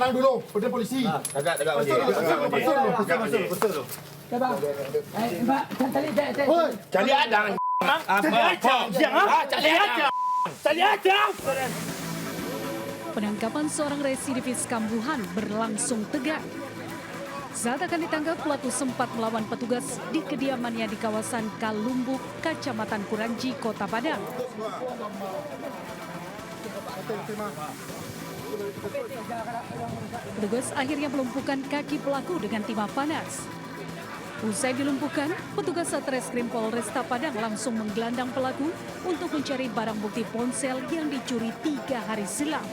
tenang dulu, udah polisi. Tegak wajib. Betul. Coba. Mbak, Cari adang. Cari adang. Penangkapan seorang residivis kambuhan berlangsung tegang. Saat akan ditangkap, pelaku sempat melawan petugas di kediamannya di kawasan Kalumbuk, Kecamatan Kuranji, Kota Padang. Petugas akhirnya melumpuhkan kaki pelaku dengan timah panas. Usai dilumpuhkan, petugas Satreskrim Polresta Padang langsung menggelandang pelaku untuk mencari barang bukti ponsel yang dicuri 3 hari silam.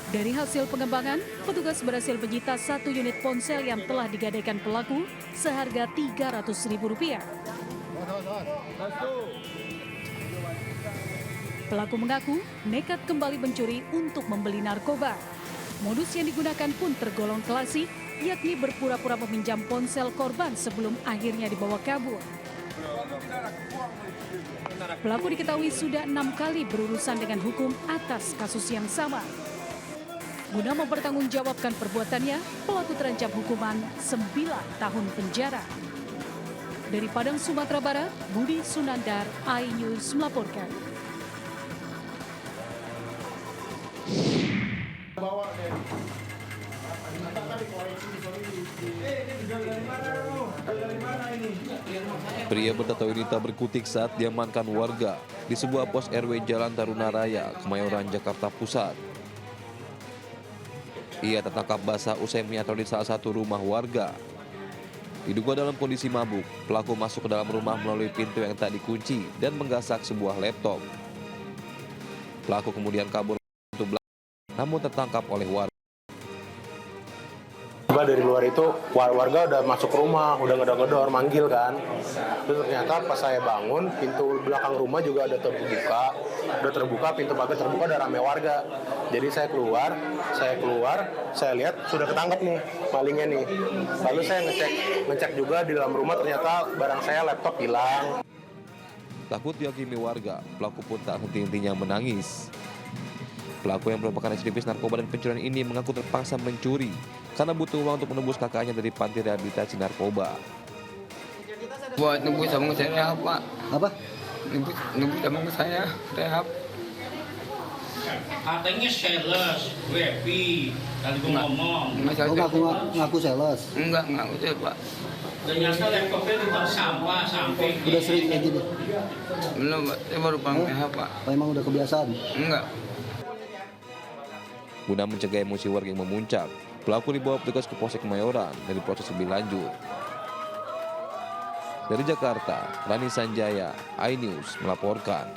Dari hasil pengembangan, petugas berhasil menyita 1 unit ponsel yang telah digadaikan pelaku seharga Rp300.000. Pelaku mengaku nekat kembali mencuri untuk membeli narkoba. Modus yang digunakan pun tergolong klasik, yakni berpura-pura meminjam ponsel korban sebelum akhirnya dibawa kabur. Pelaku diketahui sudah 6 kali berurusan dengan hukum atas kasus yang sama. Guna mempertanggungjawabkan perbuatannya, pelaku terancam hukuman 9 tahun penjara. Dari Padang, Sumatera Barat, Budi Sunandar, iNews melaporkan. Pria bertato wanita berkutik saat diamankan warga di sebuah pos RW Jalan Taruna Raya, Kemayoran, Jakarta Pusat. Ia tertangkap basah usai menyatu di salah satu rumah warga. Diduga dalam kondisi mabuk, pelaku masuk ke dalam rumah melalui pintu yang tak dikunci dan menggasak sebuah laptop. Pelaku kemudian kabur untuk belakang, namun tertangkap oleh warga. Dari luar itu warga udah masuk rumah, udah ngedor-ngedor, manggil kan. Terus ternyata pas saya bangun, pintu belakang rumah juga udah terbuka, pintu pagar terbuka, udah rame warga. Jadi saya keluar, saya lihat sudah ketangkap nih malingnya nih. Lalu saya ngecek juga di dalam rumah, ternyata barang saya laptop hilang. Takut dihakimi warga, pelaku pun tak henti-hentinya menangis. Pelaku yang merupakan residivis narkoba dan pencurian ini mengaku terpaksa mencuri karena butuh uang untuk menebus kakaknya dari panti rehabilitasi narkoba. Buat nebus sama saya Pak. Apa? Nebus sama saya rehab. Katanya sales, WP, tadi gue ngomong. Ngaku sales. Enggak saya Pak. Ternyata laptopnya di tempat sampah samping. Udah sering kayak gini? Belum Pak, saya baru paham rehab Pak. Apa emang udah kebiasaan? Enggak. Guna mencegah emosi warga yang memuncak, pelaku dibawa petugas ke Polsek Kemayoran dan diproses lebih lanjut. Dari Jakarta, Rani Sanjaya, iNews melaporkan.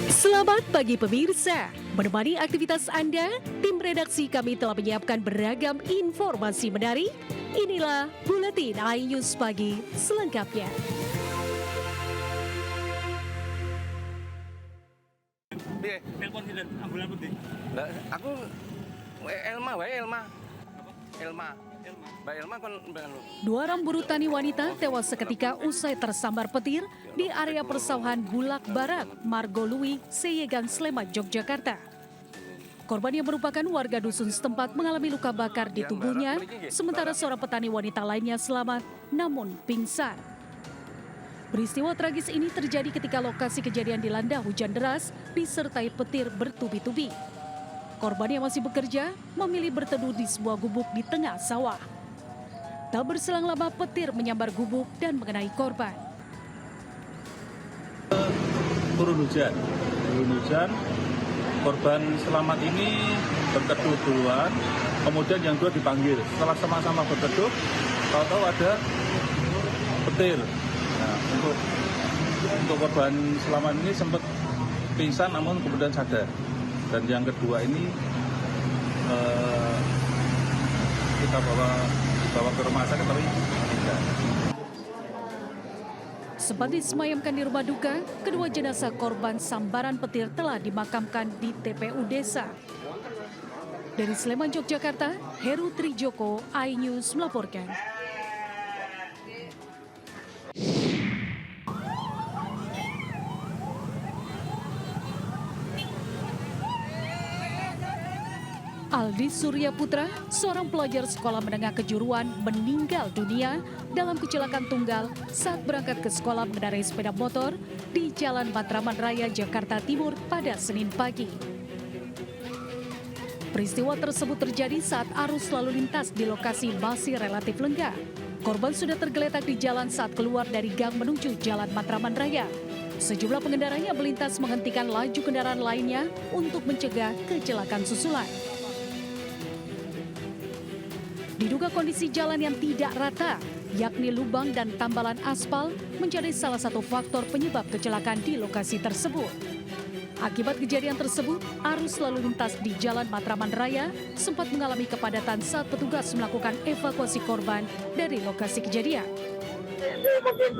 Selamat pagi pemirsa, menemani aktivitas Anda, tim redaksi kami telah menyiapkan beragam informasi menarik. Inilah Buletin iNews Pagi selengkapnya. Telepon dan ambulan putih. Aku Elma. Mbak Elma kan Dua orang buruh tani wanita tewas seketika usai tersambar petir di area persawahan Bulak Barat, Margolui, Seyegan, Sleman, Yogyakarta. Korban yang merupakan warga dusun setempat mengalami luka bakar di tubuhnya, sementara seorang petani wanita lainnya selamat namun pingsan. Peristiwa tragis ini terjadi ketika lokasi kejadian dilanda hujan deras disertai petir bertubi-tubi. Korban yang masih bekerja memilih berteduh di sebuah gubuk di tengah sawah. Tak berselang lama petir menyambar gubuk dan mengenai korban. Turun hujan, korban selamat ini berteduh duluan, kemudian yang dua dipanggil. Setelah sama-sama berteduh, tahu-tahu ada petir. Nah, untuk korban selamat ini sempat pingsan namun kemudian sadar. Dan yang kedua ini kita bawa ke rumah sakit tapi tidak. Sempat disemayamkan di rumah duka, kedua jenazah korban sambaran petir telah dimakamkan di TPU desa. Dari Sleman, Yogyakarta, Heru Trijoko, iNews melaporkan. Aldi Surya Putra, seorang pelajar sekolah menengah kejuruan, meninggal dunia dalam kecelakaan tunggal saat berangkat ke sekolah mengendarai sepeda motor di Jalan Matraman Raya, Jakarta Timur pada Senin pagi. Peristiwa tersebut terjadi saat arus lalu lintas di lokasi masih relatif lengang. Korban sudah tergeletak di jalan saat keluar dari gang menuju Jalan Matraman Raya. Sejumlah pengendaranya melintas menghentikan laju kendaraan lainnya untuk mencegah kecelakaan susulan. Diduga kondisi jalan yang tidak rata, yakni lubang dan tambalan aspal, menjadi salah satu faktor penyebab kecelakaan di lokasi tersebut. Akibat kejadian tersebut, arus lalu lintas di Jalan Matraman Raya sempat mengalami kepadatan saat petugas melakukan evakuasi korban dari lokasi kejadian. Ikutin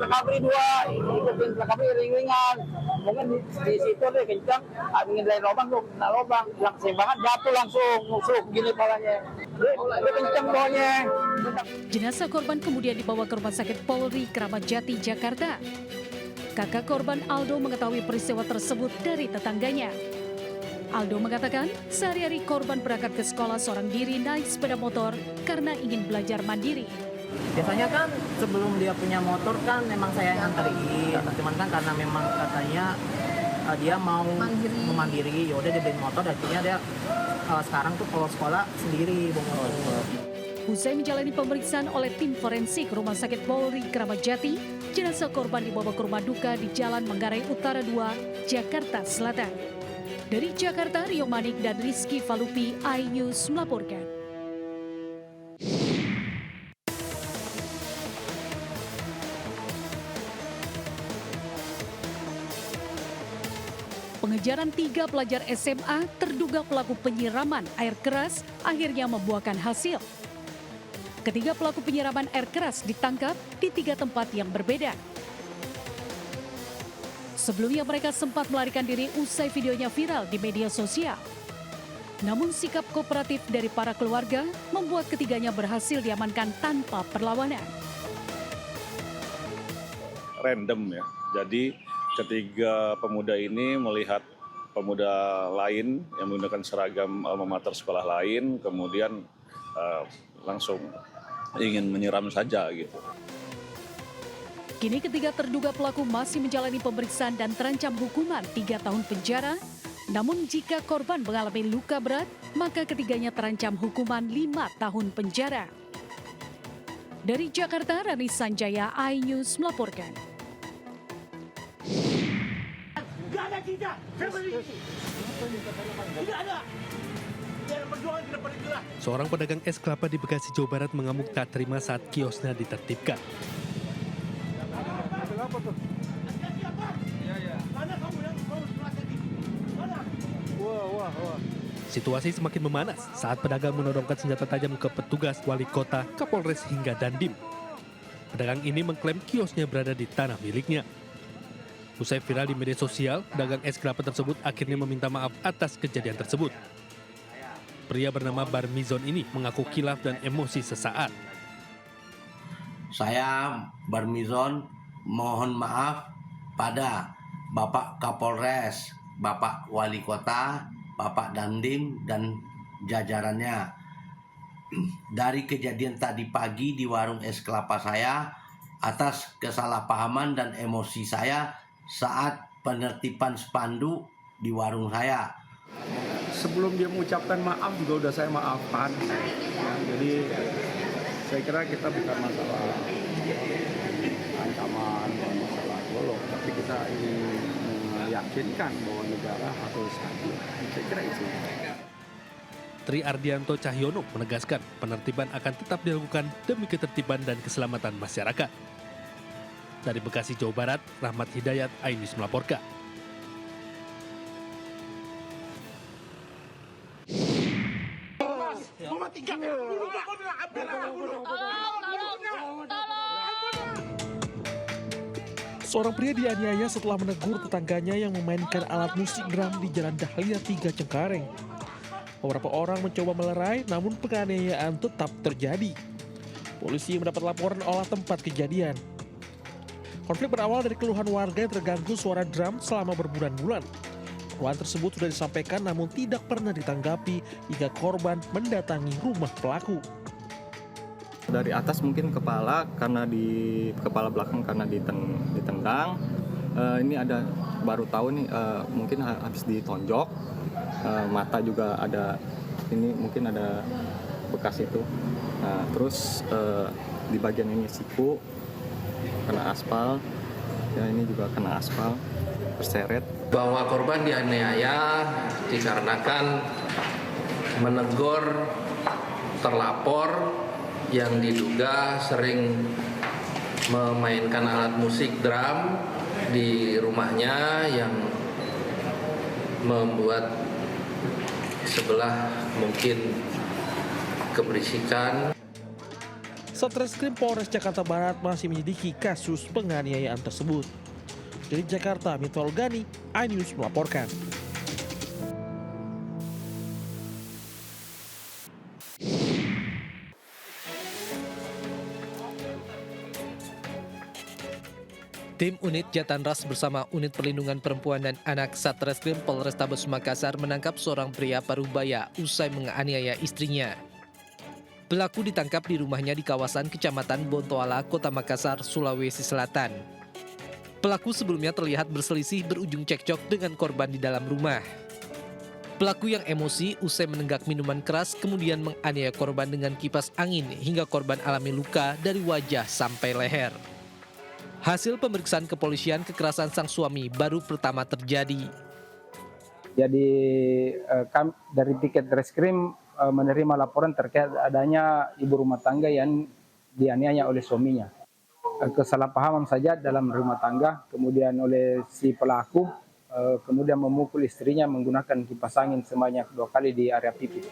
pelakabri ring-ringan. Mungkin di situ deh kencang, ingin dari lubang tuh, kena lubang. Yang keseimbangan jatuh langsung, nusuk gini palanya. Dia kencang bawahnya. Jenazah korban kemudian dibawa ke Rumah Sakit Polri Kramat Jati, Jakarta. Kakak korban Aldo mengetahui peristiwa tersebut dari tetangganya. Aldo mengatakan, sehari-hari korban berangkat ke sekolah seorang diri naik sepeda motor karena ingin belajar mandiri. Biasanya kan sebelum dia punya motor kan memang saya yang anterin, cuman kan karena memang katanya dia mau memandiri, yaudah dia beli motor, akhirnya dia sekarang tuh kalau sekolah sendiri bawa motor. Usai menjalani pemeriksaan oleh tim forensik Rumah Sakit Polri Kramat Jati, jenazah korban dibawa ke rumah duka di Jalan Manggarai Utara 2, Jakarta Selatan. Dari Jakarta, Rio Manik dan Rizky Falupi, iNews melaporkan. Pengejaran 3 pelajar SMA terduga pelaku penyiraman air keras akhirnya membuahkan hasil. Ketiga pelaku penyiraman air keras ditangkap di 3 tempat yang berbeda. Sebelumnya mereka sempat melarikan diri usai videonya viral di media sosial. Namun sikap kooperatif dari para keluarga membuat ketiganya berhasil diamankan tanpa perlawanan. Random ya, jadi ketiga pemuda ini melihat pemuda lain yang menggunakan seragam alma mater sekolah lain, kemudian langsung ingin menyiram saja gitu. Kini ketiga terduga pelaku masih menjalani pemeriksaan dan terancam hukuman 3 tahun penjara. Namun jika korban mengalami luka berat, maka ketiganya terancam hukuman 5 tahun penjara. Dari Jakarta, Rani Sanjaya, iNews melaporkan. Seorang pedagang es kelapa di Bekasi, Jawa Barat mengamuk tak terima saat kiosnya ditertibkan. Situasi semakin memanas saat pedagang menodongkan senjata tajam ke petugas, wali kota, Kapolres hingga Dandim. Pedagang ini mengklaim kiosnya berada di tanah miliknya. Usai viral di media sosial, pedagang es kelapa tersebut akhirnya meminta maaf atas kejadian tersebut. Pria bernama Barmizon ini mengaku kilaf dan emosi sesaat. Saya Barmizon mohon maaf pada Bapak Kapolres, Bapak Wali Kota, Bapak Dandim dan jajarannya. Dari kejadian tadi pagi di warung es kelapa saya atas kesalahpahaman dan emosi saya saat penertiban spanduk di warung saya. Sebelum dia mengucapkan maaf juga udah saya maafkan. Ya, jadi saya kira kita bukan masalah ancaman, masalah golok, tapi kita ingin meyakinkan bahwa negara harus adil. Saya kira itu. Tri Ardianto Cahyono menegaskan penertiban akan tetap dilakukan demi ketertiban dan keselamatan masyarakat. Dari Bekasi, Jawa Barat, Rahmat Hidayat, iNews melaporkan. Seorang pria dianiaya setelah menegur tetangganya yang memainkan alat musik drum di Jalan Dahlia 3 Cengkareng. Beberapa orang mencoba melerai, namun penganiayaan tetap terjadi. Polisi mendapat laporan olah tempat kejadian. Konflik berawal dari keluhan warga yang terganggu suara drum selama berbulan-bulan. Seruan tersebut sudah disampaikan namun tidak pernah ditanggapi hingga korban mendatangi rumah pelaku. Dari atas mungkin kepala, karena di kepala belakang karena ditendang. Ini ada baru tahu nih mungkin habis ditonjok. Mata juga ada, ini mungkin ada bekas itu. Terus di bagian ini siku kena aspal. Ya, ini juga kena aspal, terseret. Bahwa korban dianiaya dikarenakan menegur terlapor yang diduga sering memainkan alat musik drum di rumahnya yang membuat sebelah mungkin keberisikan. Satreskrim Polres Jakarta Barat masih menyelidiki kasus penganiayaan tersebut. Dari Jakarta, Mitol Gani, iNews melaporkan. Tim Unit Jatanras bersama Unit Perlindungan Perempuan dan Anak Satreskrim Polrestabes Makassar menangkap seorang pria parubaya usai menganiaya istrinya. Pelaku ditangkap di rumahnya di kawasan Kecamatan Bontoala, Kota Makassar, Sulawesi Selatan. Pelaku sebelumnya terlihat berselisih berujung cekcok dengan korban di dalam rumah. Pelaku yang emosi usai menenggak minuman keras kemudian menganiaya korban dengan kipas angin hingga korban alami luka dari wajah sampai leher. Hasil pemeriksaan kepolisian, kekerasan sang suami baru pertama terjadi. Jadi dari tiket reskrim menerima laporan terkait adanya ibu rumah tangga yang dianiaya oleh suaminya. Kesalahpahaman saja dalam rumah tangga, kemudian oleh si pelaku kemudian memukul istrinya menggunakan kipas angin sebanyak 2 kali di area pipi.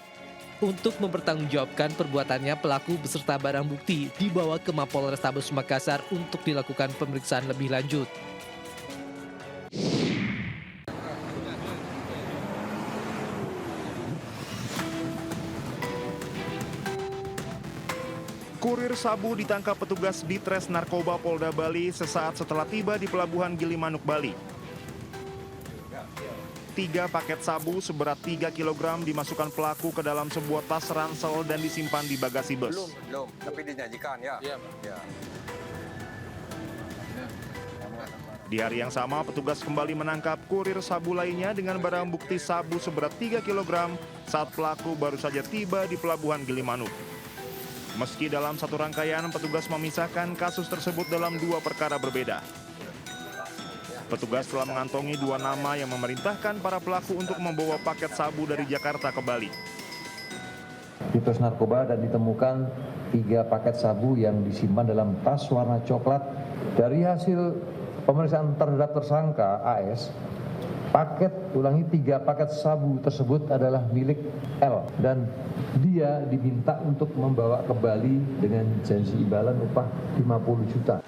Untuk mempertanggungjawabkan perbuatannya, pelaku beserta barang bukti dibawa ke Mapolrestabes Makassar untuk dilakukan pemeriksaan lebih lanjut. Kurir sabu ditangkap petugas Ditres Narkoba Polda Bali sesaat setelah tiba di Pelabuhan Gilimanuk, Bali. 3 paket sabu seberat 3 kg dimasukkan pelaku ke dalam sebuah tas ransel dan disimpan di bagasi bus. Belum, tapi dinyanyikan ya. Iya. Di hari yang sama, petugas kembali menangkap kurir sabu lainnya dengan barang bukti sabu seberat 3 kg saat pelaku baru saja tiba di Pelabuhan Gilimanuk. Meski dalam satu rangkaian, petugas memisahkan kasus tersebut dalam 2 perkara berbeda. Petugas telah mengantongi 2 nama yang memerintahkan para pelaku untuk membawa paket sabu dari Jakarta ke Bali. Ditres narkoba dan ditemukan 3 paket sabu yang disimpan dalam tas warna coklat. Dari hasil pemeriksaan terhadap tersangka AS, 3 paket sabu tersebut adalah milik L dan dia diminta untuk membawa ke Bali dengan janji imbalan upah 50 juta.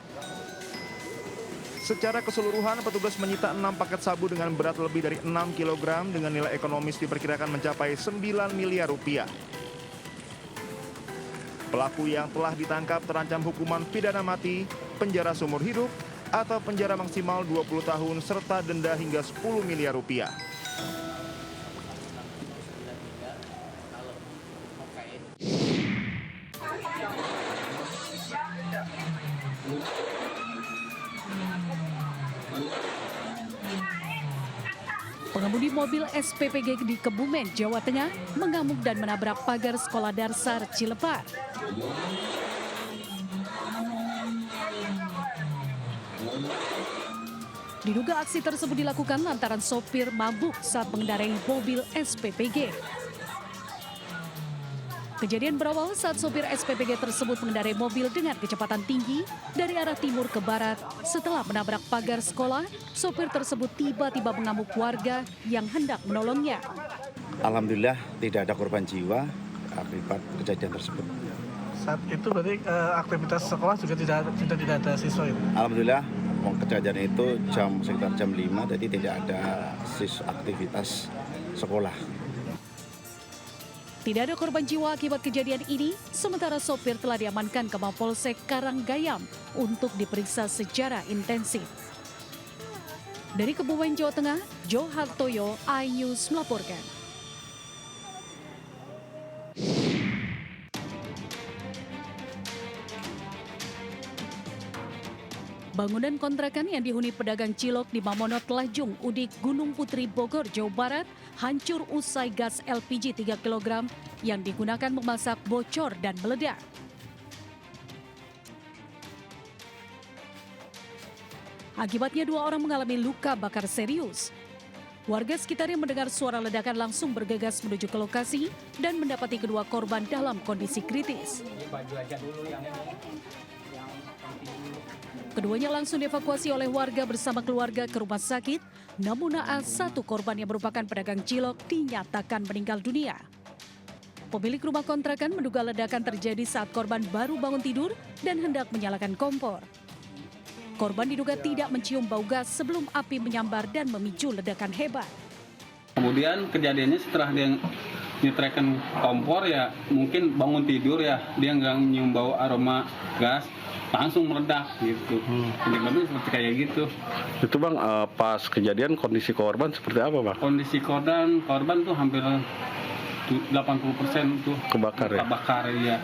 Secara keseluruhan, petugas menyita 6 paket sabu dengan berat lebih dari 6 kg dengan nilai ekonomis diperkirakan mencapai 9 miliar rupiah. Pelaku yang telah ditangkap terancam hukuman pidana mati, penjara seumur hidup, atau penjara maksimal 20 tahun serta denda hingga 10 miliar rupiah. Pengemudi mobil SPPG di Kebumen, Jawa Tengah mengamuk dan menabrak pagar sekolah dasar Cilepar. Diduga aksi tersebut dilakukan lantaran sopir mabuk saat mengendarai mobil SPPG. Kejadian berawal saat sopir SPPG tersebut mengendarai mobil dengan kecepatan tinggi dari arah timur ke barat. Setelah menabrak pagar sekolah, sopir tersebut tiba-tiba mengamuk warga yang hendak menolongnya. Alhamdulillah tidak ada korban jiwa akibat kejadian tersebut. Saat itu berarti aktivitas sekolah juga tidak ada siswa itu? Alhamdulillah, kejadian itu sekitar jam 5, jadi tidak ada aktivitas sekolah. Tidak ada korban jiwa akibat kejadian ini, sementara sopir telah diamankan ke Mapolsek Karanggayam untuk diperiksa secara intensif. Dari Kebumen, Jawa Tengah, Jo Hartoyo, iNews melaporkan. Bangunan kontrakan yang dihuni pedagang cilok di Mamonot Lajung, Udik, Gunung Putri, Bogor, Jawa Barat, hancur usai gas LPG 3 kg yang digunakan memasak bocor dan meledak. Akibatnya 2 orang mengalami luka bakar serius. Warga sekitar yang mendengar suara ledakan langsung bergegas menuju ke lokasi dan mendapati kedua korban dalam kondisi kritis. Keduanya langsung dievakuasi oleh warga bersama keluarga ke rumah sakit, namun naas 1 korban yang merupakan pedagang cilok dinyatakan meninggal dunia. Pemilik rumah kontrakan menduga ledakan terjadi saat korban baru bangun tidur dan hendak menyalakan kompor. Korban diduga tidak mencium bau gas sebelum api menyambar dan memicu ledakan hebat. Kemudian kejadiannya setelah dia nyetrekan kompor ya mungkin bangun tidur ya dia nggak nyium bau aroma gas. Langsung meledak gitu. Jadi seperti kayak gitu. Itu Bang, pas kejadian kondisi korban seperti apa Bang? Kondisi korban tuh hampir 80% tuh kebakar ya? Kebakar ya.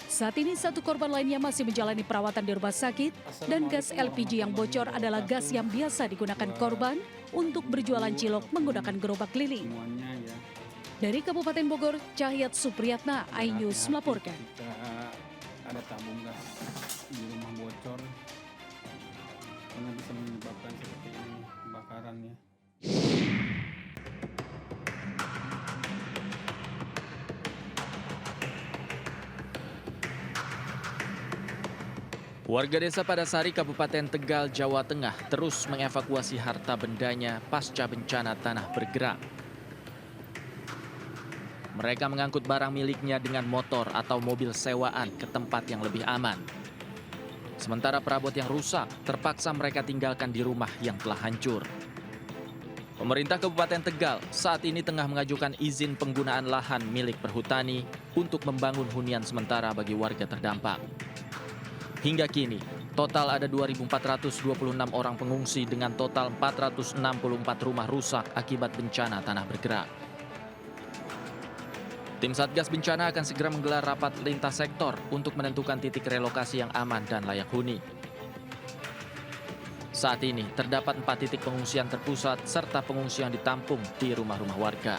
Saat ini 1 korban lainnya masih menjalani perawatan di rumah sakit dan gas LPG yang bocor adalah gas yang biasa digunakan korban untuk berjualan cilok menggunakan gerobak keliling. Dari Kabupaten Bogor, Cahyat Supriyatna, iNews melaporkan. Ada tabung gas di rumah bocor karena bisa menyebabkan seperti ini kebakarannya. Warga desa Padasari, Kabupaten Tegal, Jawa Tengah terus mengevakuasi harta bendanya pasca bencana tanah bergerak. Mereka mengangkut barang miliknya dengan motor atau mobil sewaan ke tempat yang lebih aman. Sementara perabot yang rusak terpaksa mereka tinggalkan di rumah yang telah hancur. Pemerintah Kabupaten Tegal saat ini tengah mengajukan izin penggunaan lahan milik perhutani untuk membangun hunian sementara bagi warga terdampak. Hingga kini, total ada 2.426 orang pengungsi dengan total 464 rumah rusak akibat bencana tanah bergerak. Tim Satgas Bencana akan segera menggelar rapat lintas sektor untuk menentukan titik relokasi yang aman dan layak huni. Saat ini terdapat 4 titik pengungsian terpusat serta pengungsian ditampung di rumah-rumah warga.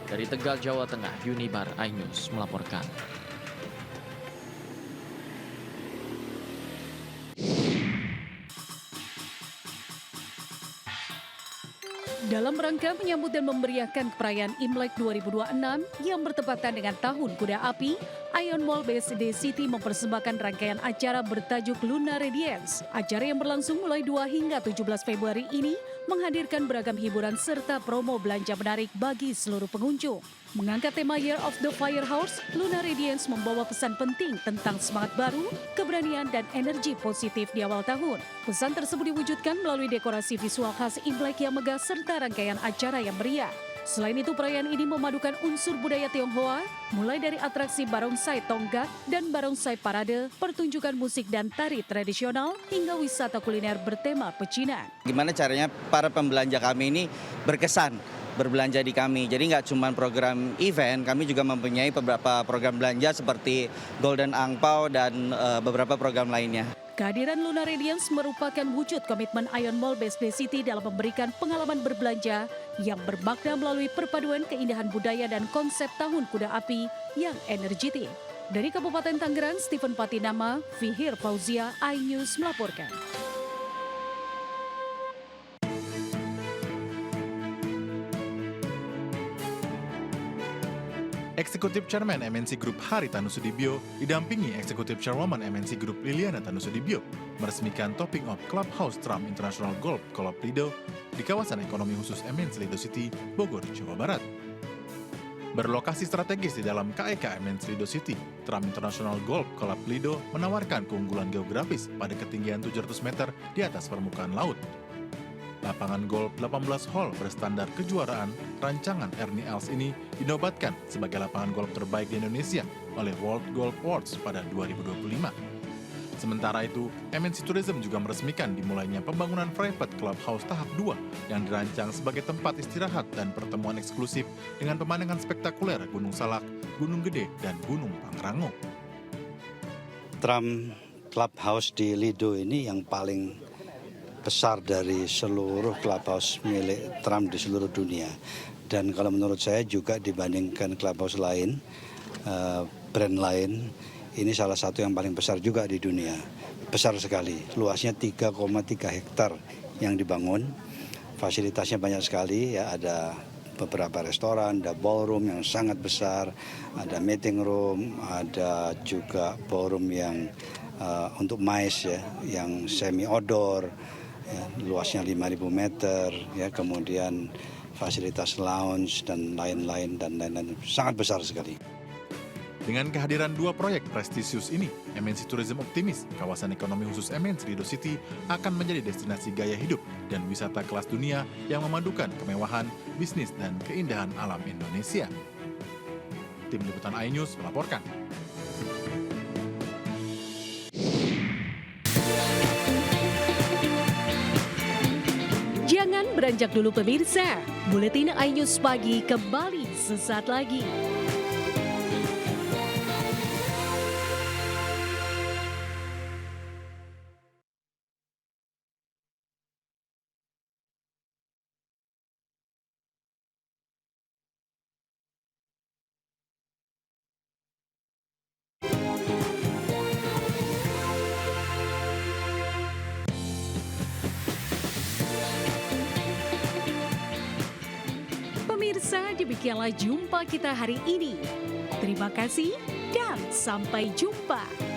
Dari Tegal, Jawa Tengah, Yunibar, iNews melaporkan. Dalam rangka menyambut dan memeriahkan perayaan Imlek 2026 yang bertepatan dengan Tahun Kuda Api, Ion Mall BSD City mempersembahkan rangkaian acara bertajuk Lunar Radiance. Acara yang berlangsung mulai 2 hingga 17 Februari ini menghadirkan beragam hiburan serta promo belanja menarik bagi seluruh pengunjung. Mengangkat tema Year of the Firehouse, Lunar Radiance membawa pesan penting tentang semangat baru, keberanian dan energi positif di awal tahun. Pesan tersebut diwujudkan melalui dekorasi visual khas Imlek yang megah serta rangkaian acara yang meriah. Selain itu, perayaan ini memadukan unsur budaya Tionghoa, mulai dari atraksi barongsai tonggak dan barongsai parade, pertunjukan musik dan tari tradisional, hingga wisata kuliner bertema pecinan. Gimana caranya para pembelanja kami ini berkesan berbelanja di kami. Jadi nggak cuma program event, kami juga mempunyai beberapa program belanja seperti Golden Angpau dan beberapa program lainnya. Kehadiran Lunar Radiance merupakan wujud komitmen Ion Mall BSD City dalam memberikan pengalaman berbelanja yang bermakna melalui perpaduan keindahan budaya dan konsep Tahun Kuda Api yang energetik. Dari Kabupaten Tangerang, Stephen Patinama, Fihir Fauzia, iNews melaporkan. Eksekutif Chairman MNC Group Haritanu Sudibyo didampingi Eksekutif Chairwoman MNC Group Liliana Tanu Sudibyo meresmikan topping of Clubhouse Trump International Golf Club Lido di kawasan ekonomi khusus MNC Lido City, Bogor, Jawa Barat. Berlokasi strategis di dalam KEK MNC Lido City, Trump International Golf Club Lido menawarkan keunggulan geografis pada ketinggian 700 meter di atas permukaan laut. Lapangan golf 18 hole berstandar kejuaraan rancangan Ernie Els ini dinobatkan sebagai lapangan golf terbaik di Indonesia oleh World Golf Awards pada 2025. Sementara itu, MNC Tourism juga meresmikan dimulainya pembangunan private clubhouse tahap 2 yang dirancang sebagai tempat istirahat dan pertemuan eksklusif dengan pemandangan spektakuler Gunung Salak, Gunung Gede, dan Gunung Pangrango. Tram Clubhouse di Lido ini yang paling besar dari seluruh clubhouse milik tram di seluruh dunia. Dan kalau menurut saya juga dibandingkan clubhouse lain, brand lain, ini salah satu yang paling besar juga di dunia. Besar sekali, luasnya 3,3 hektar yang dibangun. Fasilitasnya banyak sekali, ya, ada beberapa restoran, ada ballroom yang sangat besar, ada meeting room, ada juga ballroom yang untuk MICE, ya, yang semi outdoor, ya, luasnya 5.000 meter, ya, kemudian fasilitas lounge dan lain-lain sangat besar sekali. Dengan kehadiran 2 proyek prestisius ini, MNC Tourism optimis kawasan ekonomi khusus MNC Lido City akan menjadi destinasi gaya hidup dan wisata kelas dunia yang memadukan kemewahan, bisnis, dan keindahan alam Indonesia. Tim Liputan iNews melaporkan. Jangan beranjak dulu pemirsa, Buletin iNews Pagi kembali sesaat lagi. Pemirsa, demikianlah jumpa kita hari ini. Terima kasih dan sampai jumpa.